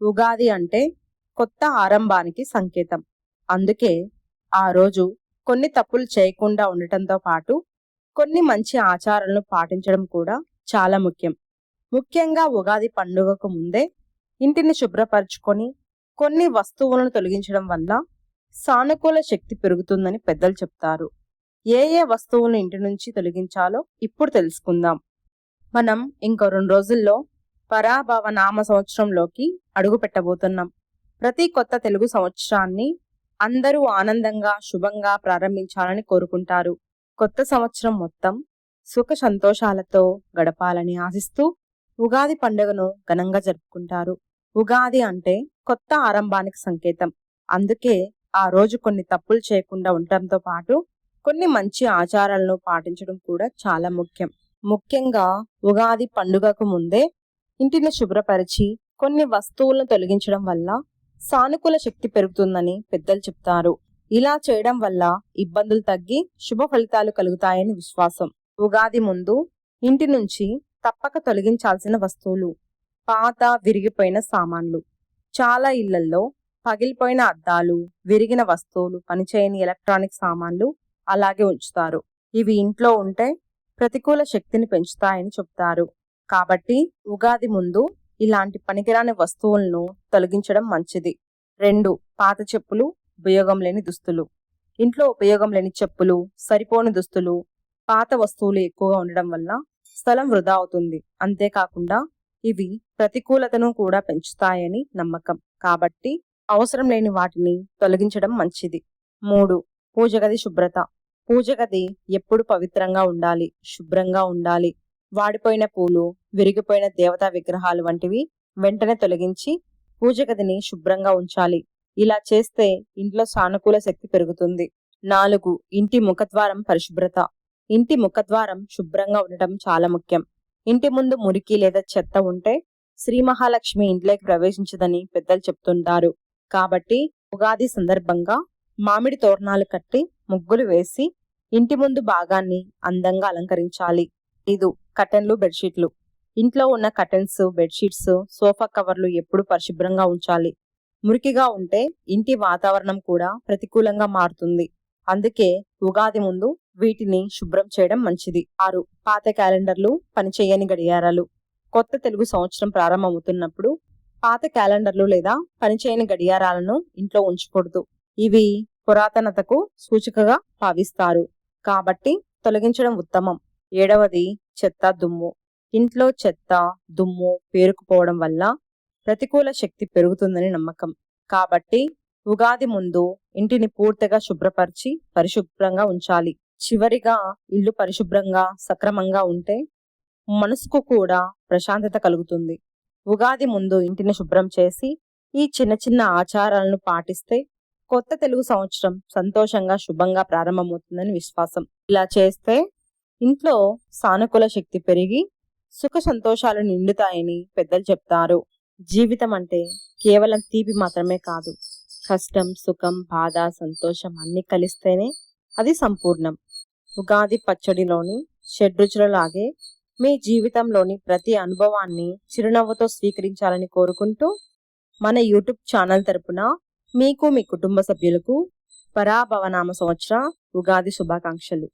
ఉగాది అంటే కొత్త ఆరంభానికి సంకేతం. అందుకే ఆ రోజు కొన్ని తప్పులు చేయకుండా ఉండటంతో పాటు కొన్ని మంచి ఆచారాలను పాటించడం కూడా చాలా ముఖ్యం. ముఖ్యంగా ఉగాది పండుగకు ముందే ఇంటిని శుభ్రపరచుకొని కొన్ని వస్తువులను తొలగించడం వల్ల సానుకూల శక్తి పెరుగుతుందని పెద్దలు చెప్తారు. ఏ ఏ వస్తువులను ఇంటి నుంచి తొలగించాలో ఇప్పుడు తెలుసుకుందాం. మనం ఇంకో 2 రోజుల్లో పరాభవ నామ సంవత్సరంలోకి అడుగు పెట్టబోతున్నాం. ప్రతి కొత్త తెలుగు సంవత్సరాన్ని అందరూ ఆనందంగా శుభంగా ప్రారంభించాలని కోరుకుంటారు. కొత్త సంవత్సరం మొత్తం సుఖ సంతోషాలతో గడపాలని ఆశిస్తూ ఉగాది పండుగను ఘనంగా జరుపుకుంటారు. ఉగాది అంటే కొత్త ఆరంభానికి సంకేతం. అందుకే ఆ రోజు కొన్ని తప్పులు చేయకుండా ఉండటంతో పాటు కొన్ని మంచి ఆచారాలను పాటించడం కూడా చాలా ముఖ్యం. ముఖ్యంగా ఉగాది పండుగకు ముందే ఇంటిని శుభ్రపరిచి కొన్ని వస్తువులను తొలగించడం వల్ల సానుకూల శక్తి పెరుగుతుందని పెద్దలు చెప్తారు. ఇలా చేయడం వల్ల ఇబ్బందులు తగ్గి శుభ ఫలితాలు కలుగుతాయని విశ్వాసం. ఉగాది ముందు ఇంటి నుంచి తప్పక తొలగించాల్సిన వస్తువులు: పాత విరిగిపోయిన సామాన్లు. చాలా ఇళ్లల్లో పగిలిపోయిన అద్దాలు, విరిగిన వస్తువులు, పనిచేయని ఎలక్ట్రానిక్ సామాన్లు అలాగే ఉంచుతారు. ఇవి ఇంట్లో ఉంటే ప్రతికూల శక్తిని పెంచుతాయని చెప్తారు. కాబట్టి ఉగాది ముందు ఇలాంటి పనికిరాని వస్తువులను తొలగించడం మంచిది. 2. పాత చెప్పులు, ఉపయోగం లేని దుస్తులు. ఇంట్లో ఉపయోగం లేని చెప్పులు, సరిపోని దుస్తులు, పాత వస్తువులు ఎక్కువగా ఉండడం వల్ల స్థలం వృధా అవుతుంది. అంతేకాకుండా ఇవి ప్రతికూలతను కూడా పెంచుతాయని నమ్మకం. కాబట్టి అవసరం లేని వాటిని తొలగించడం మంచిది. 3. పూజ గది శుభ్రత. పూజ గది ఎప్పుడు పవిత్రంగా ఉండాలి, శుభ్రంగా ఉండాలి. వాడిపోయిన పూలు, విరిగిపోయిన దేవతా విగ్రహాలు వంటివి వెంటనే తొలగించి పూజ గదిని శుభ్రంగా ఉంచాలి. ఇలా చేస్తే ఇంట్లో సానుకూల శక్తి పెరుగుతుంది. 4. ఇంటి ముఖద్వారం పరిశుభ్రత. ఇంటి ముఖద్వారం శుభ్రంగా ఉండటం చాలా ముఖ్యం. ఇంటి ముందు మురికి లేదా చెత్త ఉంటే శ్రీ మహాలక్ష్మి ఇంట్లోకి ప్రవేశించదని పెద్దలు చెప్తుంటారు. కాబట్టి ఉగాది సందర్భంగా మామిడి తోరణాలు కట్టి ముగ్గులు వేసి ఇంటి ముందు భాగాన్ని అందంగా అలంకరించాలి. 5. కర్టెన్లు, బెడ్షీట్లు. ఇంట్లో ఉన్న కర్టెన్స్, బెడ్షీట్స్, సోఫా కవర్లు ఎప్పుడు పరిశుభ్రంగా ఉంచాలి. మురికిగా ఉంటే ఇంటి వాతావరణం కూడా ప్రతికూలంగా మారుతుంది. అందుకే ఉగాది ముందు వీటిని శుభ్రం చేయడం మంచిది. 6. పాత క్యాలెండర్లు, పనిచేయని గడియారాలు. కొత్త తెలుగు సంవత్సరం ప్రారంభమవుతున్నప్పుడు పాత క్యాలెండర్లు లేదా పనిచేయని గడియారాలను ఇంట్లో ఉంచకూడదు. ఇవి పురాతనతకు సూచికగా భావిస్తారు. కాబట్టి తొలగించడం ఉత్తమం. 7. చెత్త, దుమ్ము. ఇంట్లో చెత్త, దుమ్ము పేరుకుపోవడం వల్ల ప్రతికూల శక్తి పెరుగుతుందని నమ్మకం. కాబట్టి ఉగాది ముందు ఇంటిని పూర్తిగా శుభ్రపరిచి పరిశుభ్రంగా ఉంచాలి. చివరిగా ఇల్లు పరిశుభ్రంగా సక్రమంగా ఉంటే మనసుకు కూడా ప్రశాంతత కలుగుతుంది. ఉగాది ముందు ఇంటిని శుభ్రం చేసి ఈ చిన్న చిన్న ఆచారాలను పాటిస్తే కొత్త తెలుగు సంవత్సరం సంతోషంగా శుభంగా ప్రారంభమవుతుందని విశ్వాసం. ఇలా చేస్తే ఇంట్లో సానుకూల శక్తి పెరిగి సుఖ సంతోషాలు నిండుతాయని పెద్దలు చెప్తారు. జీవితం అంటే కేవలం తీపి మాత్రమే కాదు, కష్టం, సుఖం, బాధ, సంతోషం అన్ని కలిస్తేనే అది సంపూర్ణం. ఉగాది పచ్చడిలోని షడ్రుచులలాగే మీ జీవితంలోని ప్రతి అనుభవాన్ని చిరునవ్వుతో స్వీకరించాలని కోరుకుంటూ మన యూట్యూబ్ ఛానల్ తరపున మీకు, మీ కుటుంబ సభ్యులకు పరాభవ నామ సంవత్సర ఉగాది శుభాకాంక్షలు.